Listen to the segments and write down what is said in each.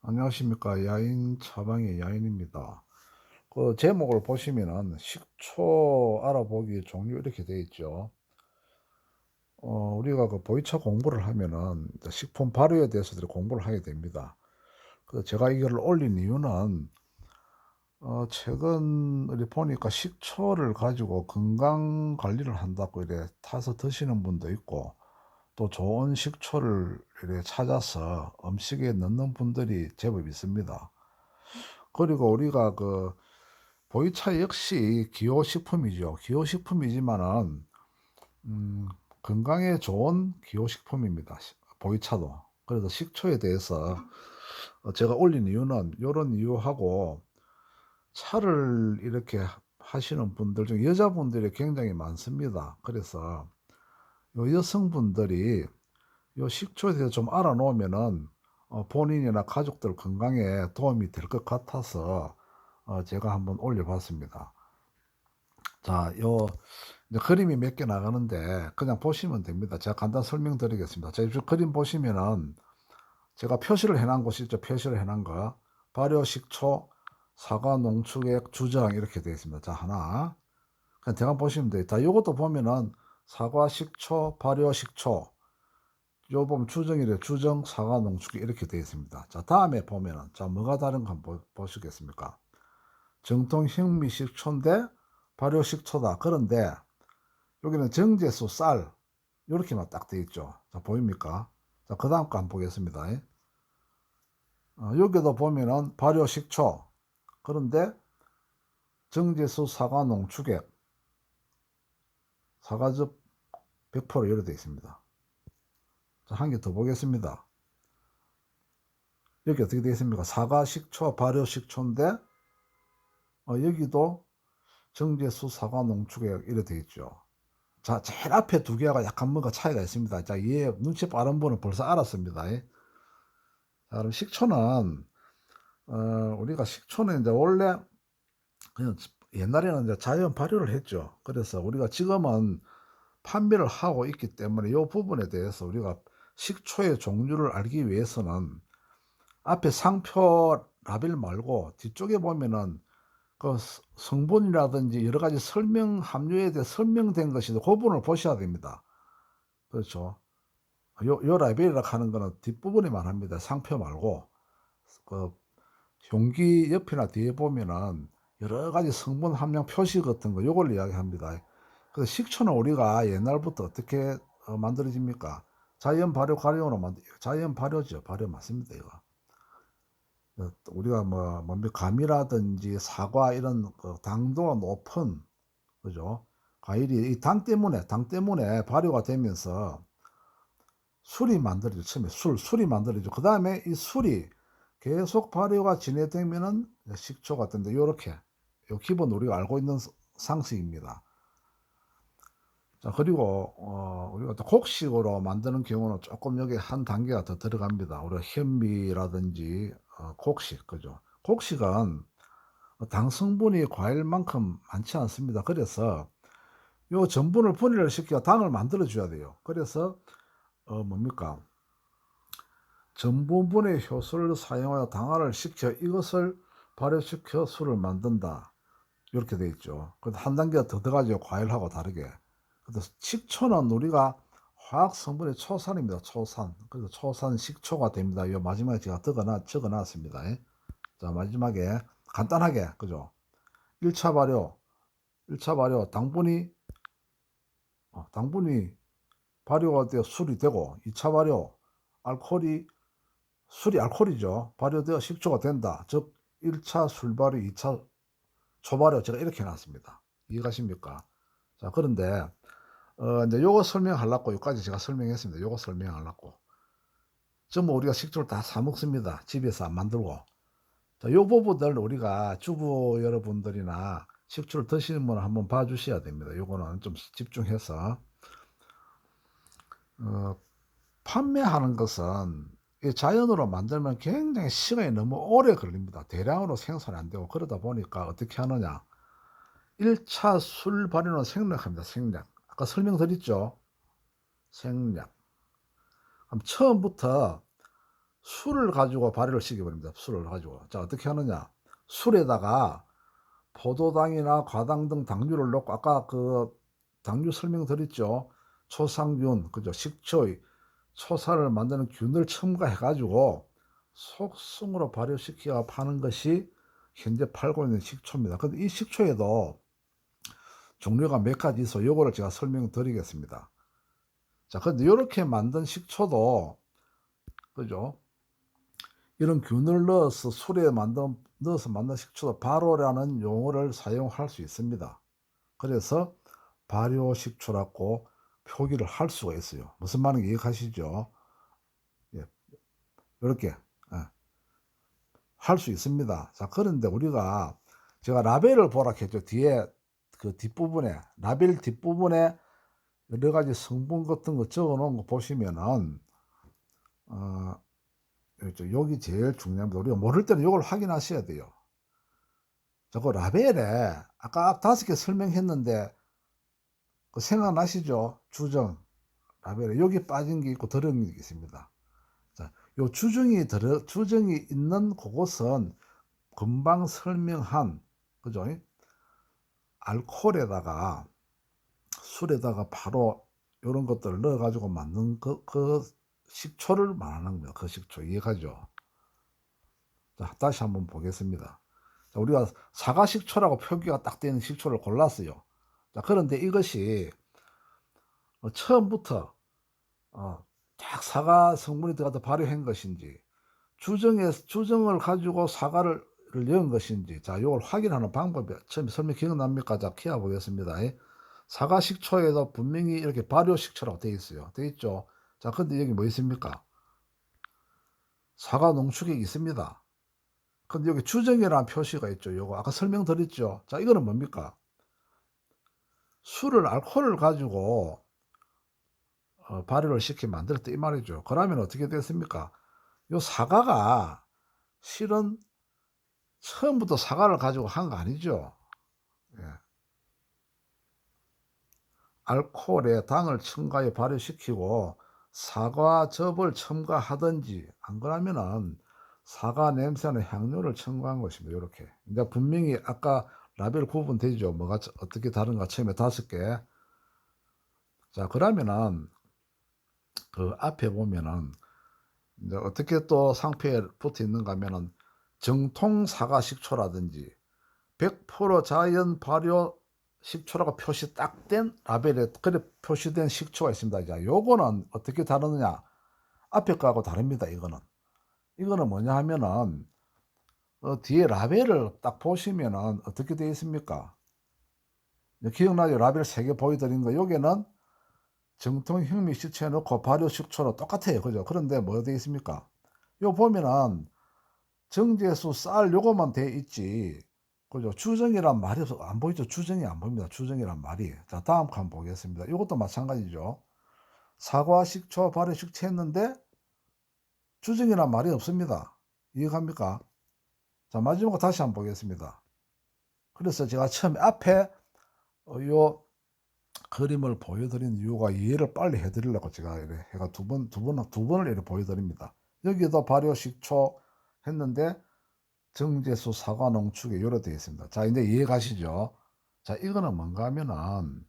안녕하십니까. 야인 처방의 야인입니다. 그 제목을 보시면은 식초 알아보기 종류 이렇게 되어 있죠. 우리가 그 보이차 공부를 하면은 이제 식품 발효에 대해서도 공부를 하게 됩니다. 그래서 제가 이거를 올린 이유는 최근 이렇게 보니까 식초를 가지고 건강 관리를 한다고 이래 타서 드시는 분도 있고, 또 좋은 식초를 이렇게 찾아서 음식에 넣는 분들이 제법 있습니다. 그리고 우리가 그 보이차 역시 기호식품이죠. 기호식품이지만은 음 건강에 좋은 기호식품입니다, 보이차도. 그래서 식초에 대해서 제가 올린 이유는 요런 이유하고, 차를 이렇게 하시는 분들 중에 여자분들이 굉장히 많습니다. 그래서 요 여성분들이 요 식초에 대해서 좀 알아 놓으면은 본인이나 가족들 건강에 도움이 될 것 같아서 제가 한번 올려 봤습니다. 자, 요 이제 그림이 몇 개 나가는데 그냥 보시면 됩니다. 제가 간단 설명드리겠습니다. 자, 이 그림 보시면은 제가 표시를 해 놓은 곳이 있죠. 표시를 해 놓은 거. 발효 식초, 사과 농축액, 주정 이렇게 되어 있습니다. 자, 하나. 그냥 대강 보시면 돼요. 자, 요것도 보면은 사과 식초, 발효 식초, 요 보면 주정이래. 주정, 사과 농축액 이렇게 되어 있습니다. 자, 다음에 보면은 자, 뭐가 다른가 한번 보시겠습니까? 정통 현미 식초인데 발효 식초다. 그런데 여기는 정제수, 쌀 요렇게만 딱 돼 있죠. 자, 보입니까? 자, 그다음 거 한번 보겠습니다. 여기도 보면은 발효 식초, 그런데 정제수, 사과 농축액, 사과즙 100% 이렇게 돼 있습니다. 자, 한 개 더 보겠습니다. 여기 어떻게 되어 있습니까? 사과 식초, 발효 식초인데 여기도 정제수, 사과 농축액 이렇게 돼 있죠. 자, 제일 앞에 두 개가 약간 뭔가 차이가 있습니다. 자, 얘 눈치 빠른 분은 벌써 알았습니다. 자, 그럼 식초는 어 우리가 식초는 이제 원래 그냥 옛날에는 이제 자연 발효를 했죠. 그래서 우리가 지금은 판매를 하고 있기 때문에 이 부분에 대해서 우리가 식초의 종류를 알기 위해서는 앞에 상표 라벨 말고 뒤쪽에 보면은 그 성분이라든지 여러 가지 설명 함유에 대해 설명된 것이 그 부분을 보셔야 됩니다. 그렇죠. 요 라벨이라 하는 거는 뒷부분에만 합니다. 상표 말고 그 용기 옆이나 뒤에 보면은 여러 가지 성분 함량 표시 같은 거 요걸 이야기합니다. 그래서 식초는 우리가 옛날부터 어떻게 만들어집니까? 자연 발효 가공으로 자연 발효죠. 발효 맞습니다, 이거. 우리가 뭐 뭡니까 감이라든지 사과 이런 그 당도가 높은, 그죠? 과일이 이 당 때문에 발효가 되면서 술이 만들어지죠. 처음에 술이 만들어지죠. 그다음에 이 술이 계속 발효가 진행되면은 식초 같은데 요렇게 요 기본 우리가 알고 있는 상식입니다. 자, 그리고 우리가 또 곡식으로 만드는 경우는 조금 여기 한 단계가 더 들어갑니다. 우리가 현미라든지 곡식, 그죠? 곡식은 당 성분이 과일만큼 많지 않습니다. 그래서 요 전분을 분해를 시켜 당을 만들어 줘야 돼요. 그래서 뭡니까? 전분분해 효소를 사용하여 당화를 시켜 이것을 발효시켜 술을 만든다. 이렇게 돼 있죠. 근데 한 단계가 더 들어가죠. 과일하고 다르게. 그래서 식초는 우리가 화학 성분의 초산입니다. 초산. 그래서 초산 식초가 됩니다. 이 마지막에 제가 적어 놨습니다. 자, 마지막에 간단하게, 그죠? 1차 발효, 1차 발효, 당분이 발효가 되어 술이 되고, 2차 발효, 알코올이, 술이 알코올이죠. 발효되어 식초가 된다. 즉, 1차 술 발효, 2차 초발효, 제가 이렇게 해놨습니다. 이해가십니까? 자, 그런데 이제 요거 설명하려고 여기까지 제가 설명했습니다. 요거 설명하려고. 전부 우리가 식초를 다 사 먹습니다. 집에서 안 만들고. 자, 요 부분들 우리가 주부 여러분들이나 식초를 드시는 분은 한번 봐 주셔야 됩니다. 요거는 좀 집중해서. 어, 판매하는 것은 이 자연으로 만들면 굉장히 시간이 너무 오래 걸립니다. 대량으로 생산이 안 되고 그러다 보니까 어떻게 하느냐. 1차 술 발효는 생략합니다. 생략. 아까 설명드렸죠. 생략. 그럼 처음부터 술을 가지고 발효를 시켜버립니다. 술을 가지고. 자, 어떻게 하느냐. 술에다가 포도당이나 과당 등 당류를 넣고, 아까 그 당류 설명드렸죠. 초상균, 그죠? 식초의 초사를 만드는 균을 첨가해 가지고 속성으로 발효시켜 파는 것이 현재 팔고 있는 식초입니다. 근데 이 식초에도 종류가 몇 가지 있어. 요거를 제가 설명드리겠습니다. 자, 근데 요렇게 만든 식초도, 그죠? 이런 균을 넣어서 술에 넣어서 만든 식초도 발효라는 용어를 사용할 수 있습니다. 그래서 발효식초라고 표기를 할 수가 있어요. 무슨 말인지 이해하시죠? 예, 이렇게 할 수 있습니다. 자, 그런데 우리가 제가 라벨을 보라 했죠. 뒤에 그 뒷부분에, 라벨 뒷부분에 여러 가지 성분 같은 거 적어 놓은 거 보시면은 여기 제일 중요합니다. 우리가 모를 때는 이걸 확인하셔야 돼요. 자, 그 라벨에 아까 5개 설명했는데 그 생각나시죠? 주정 라벨에 여기 빠진 게 있고 들어있는 게 있습니다. 자, 요 주정이 있는 그곳은 금방 설명한, 그죠? 알코올에다가 술에다가 바로 이런 것들을 넣어 가지고 만든 그 식초를 말하는 겁니다. 그 식초 이해가죠? 자, 다시 한번 보겠습니다. 자, 우리가 사과 식초라고 표기가 딱 되는 식초를 골랐어요. 자, 그런데 이것이 처음부터 딱 사과 성분이 들어가서 발효한 것인지, 주정을 가지고 사과를 넣은 것인지, 자, 이걸 확인하는 방법이 처음에 설명 기억납니까? 자, 키워 보겠습니다. 사과 식초에도 분명히 이렇게 발효 식초라고 되어 있어요. 되어 있죠? 자, 근데 여기 뭐 있습니까? 사과 농축액이 있습니다. 근데 여기 주정이라는 표시가 있죠. 요거 아까 설명드렸죠. 자, 이거는 뭡니까? 알코올을 가지고 발효를 시켜 만들었다 이 말이죠. 그러면 어떻게 됐습니까? 요 사과가 실은 처음부터 사과를 가지고 한 거 아니죠. 예. 알코올에 당을 첨가해 발효시키고 사과즙을 첨가하든지, 안 그러면은 사과 냄새나 향료를 첨가한 것입니다. 요렇게. 이제 분명히 아까 라벨 구분되죠. 뭐가 어떻게 다른가. 처음에 5개. 자, 그러면은 그 앞에 보면은 이제 어떻게 또 상표에 붙어 있는가 하면은 정통 사과 식초라든지 100% 자연 발효 식초라고 표시 딱 된 라벨에 그래 표시된 식초가 있습니다. 자, 요거는 어떻게 다르느냐? 앞에 거하고 다릅니다. 이거는 뭐냐 하면은 뒤에 라벨을 딱 보시면은 어떻게 되어 있습니까? 기억나죠? 라벨 3개 보여드린 거. 여기는 정통 흑미 식초에 넣고 발효 식초로 똑같아요. 그죠? 그런데 뭐 되어 있습니까? 요 보면은 정제수 쌀 요거만 돼 있지. 그죠? 주정이란 말이 없어. 안 보이죠? 주정이 안 보입니다. 주정이란 말이. 자, 다음 칸 보겠습니다. 이것도 마찬가지죠. 사과 식초 발효 식초 했는데 주정이란 말이 없습니다. 이해갑니까? 자, 마지막으로 다시 한번 보겠습니다. 그래서 제가 처음에 앞에 요 그림을 보여드린 이유가 이해를 빨리 해드리려고 제가 이렇게 해가 두 번을 이렇게 보여드립니다. 여기도 발효 식초 했는데 정제수 사과 농축에 이렇게 되어 있습니다. 자, 이제 이해 가시죠? 자, 이거는 뭔가 하면은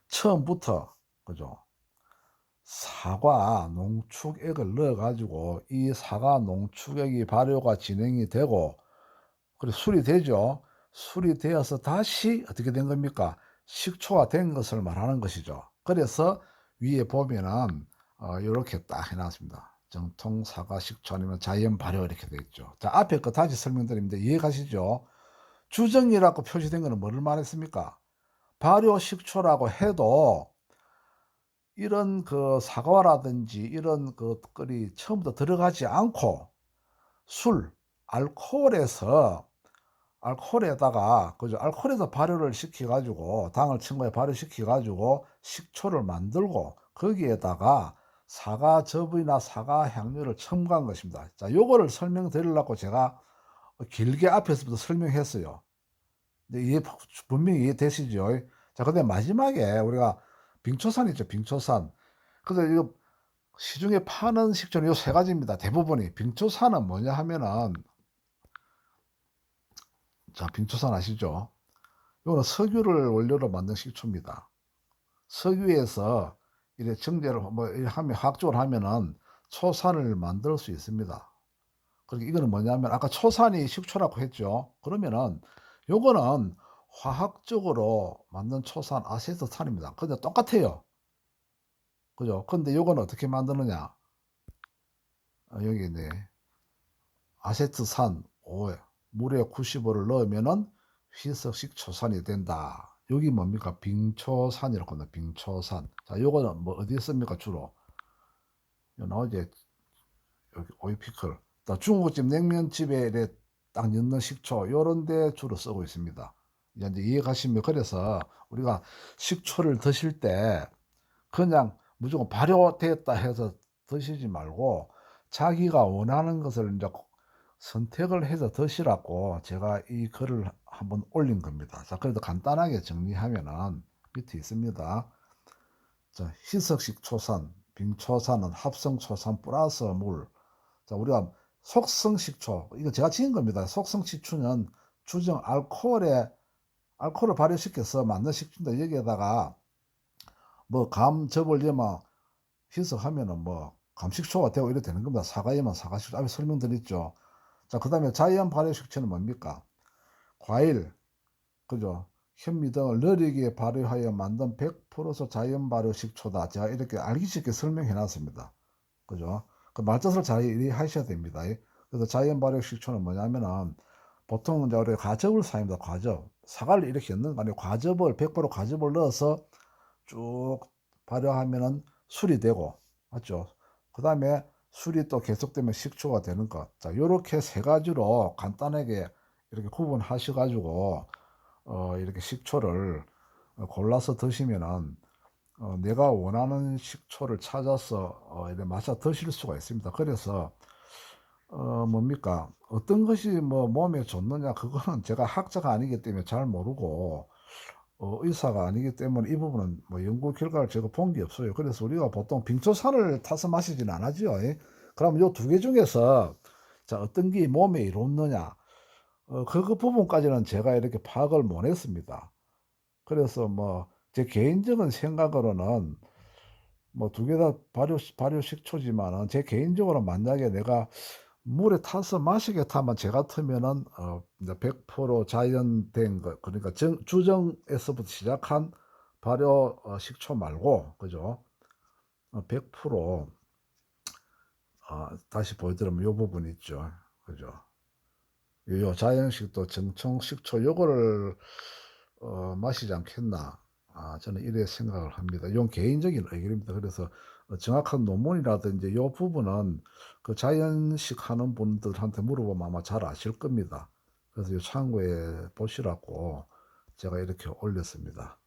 처음부터, 그죠? 사과 농축액을 넣어 가지고 이 사과 농축액이 발효가 진행이 되고, 그리고 술이 되죠. 술이 되어서 다시 어떻게 된 겁니까? 식초가 된 것을 말하는 것이죠. 그래서 위에 보면은 이렇게 딱 해놨습니다. 정통 사과 식초 아니면 자연 발효 이렇게 되어 있죠. 자, 앞에 거 다시 설명드립니다. 이해 가시죠? 주정이라고 표시된 거는 뭐를 말했습니까? 발효 식초라고 해도 이런 그 사과라든지 이런 것들이 처음부터 들어가지 않고 알코올에서 알코올에다가, 그죠? 알코올에서 발효를 시켜가지고, 당을 첨가해 발효시켜가지고, 식초를 만들고, 거기에다가 사과즙이나 사과 향료를 첨가한 것입니다. 자, 요거를 설명드리려고 제가 길게 앞에서부터 설명했어요. 근데 분명히 이해되시죠? 자, 근데 마지막에 우리가 빙초산 있죠? 빙초산. 그래서 이거 시중에 파는 식초는 요 세 가지입니다. 대부분이. 빙초산은 뭐냐 하면은, 자, 빙초산 아시죠? 요거는 석유를 원료로 만든 식초입니다. 석유에서 이래 정제를 뭐 이래 하면 화학적으로 하면은 초산을 만들 수 있습니다. 그러니까 이거는 뭐냐면 아까 초산이 식초라고 했죠. 그러면은 요거는 화학적으로 만든 초산 아세트산입니다. 근데 똑같아요. 그죠? 근데 요거는 어떻게 만드느냐? 여기 이제 아세트산 5에 물에 95를 넣으면은 희석식초산이 된다. 여기 뭡니까? 빙초산이라고 합니다. 빙초산. 자, 요거는 뭐 어디에 씁니까? 주로 요 나오지. 여기 오이피클. 또 중국집 냉면집에 이렇게 딱 넣는 식초 요런 데 주로 쓰고 있습니다. 이제 이해 가시면, 그래서 우리가 식초를 드실 때 그냥 무조건 발효됐다 해서 드시지 말고 자기가 원하는 것을 이제 선택을 해서 드시라고 제가 이 글을 한번 올린 겁니다. 자, 그래도 간단하게 정리하면은 밑에 있습니다. 자, 희석식초산, 빙초산은 합성초산 플러스 물. 자, 우리가 속성식초, 이거 제가 지은 겁니다. 속성식초는 주정 알코올을 발효시켜서 만든 식초인데, 여기에다가 뭐 감접을려면 희석하면은 뭐 감식초가 되고 이래 되는 겁니다. 사과에만 사과식초, 앞에 설명드렸죠. 자, 그 다음에 자연 발효식초는 뭡니까? 과일, 그죠? 현미 등을 느리게 발효하여 만든 100% 자연 발효 식초다. 제가 이렇게 알기 쉽게 설명해 놨습니다. 그죠? 그 말뜻을 잘 이해하셔야 됩니다. 그래서 자연 발효 식초는 뭐냐면은 보통 이제 우리 과즙을 사용합니다. 과즙. 사과를 이렇게 넣는 거 아니고 과즙을 100% 과즙을 넣어서 쭉 발효하면은 술이 되고, 맞죠? 그 다음에 술이 또 계속되면 식초가 되는 것. 자, 요렇게 세 가지로 간단하게 이렇게 구분하셔가지고 이렇게 식초를 골라서 드시면은 내가 원하는 식초를 찾아서 이렇게 마셔 드실 수가 있습니다. 그래서 뭡니까? 어떤 것이 뭐 몸에 좋느냐, 그거는 제가 학자가 아니기 때문에 잘 모르고 의사가 아니기 때문에 이 부분은 뭐 연구 결과를 제가 본 게 없어요. 그래서 우리가 보통 빙초산을 타서 마시지는 않아죠. 그럼 요 두 개 중에서 자, 어떤 게 몸에 이롭느냐, 그 부분까지는 제가 이렇게 파악을 못 했습니다. 그래서 뭐 제 개인적인 생각으로는 뭐 두 개 다 발효 식초지만은 제 개인적으로 만약에 내가 물에 타서 마시겠다면 제 같으면은 이제 100% 자연된 거, 그러니까 주정에서부터 시작한 발효 식초 말고, 그죠? 100% 다시 보여드리면 요 부분 있죠. 그죠? 요 자연식도 정청 식초 요거를 마시지 않겠나. 저는 이래 생각을 합니다. 이건 개인적인 의견입니다. 그래서 정확한 논문이라든지 요 부분은 그 자연식 하는 분들한테 물어보면 아마 잘 아실 겁니다. 그래서 요 참고해 보시라고 제가 이렇게 올렸습니다.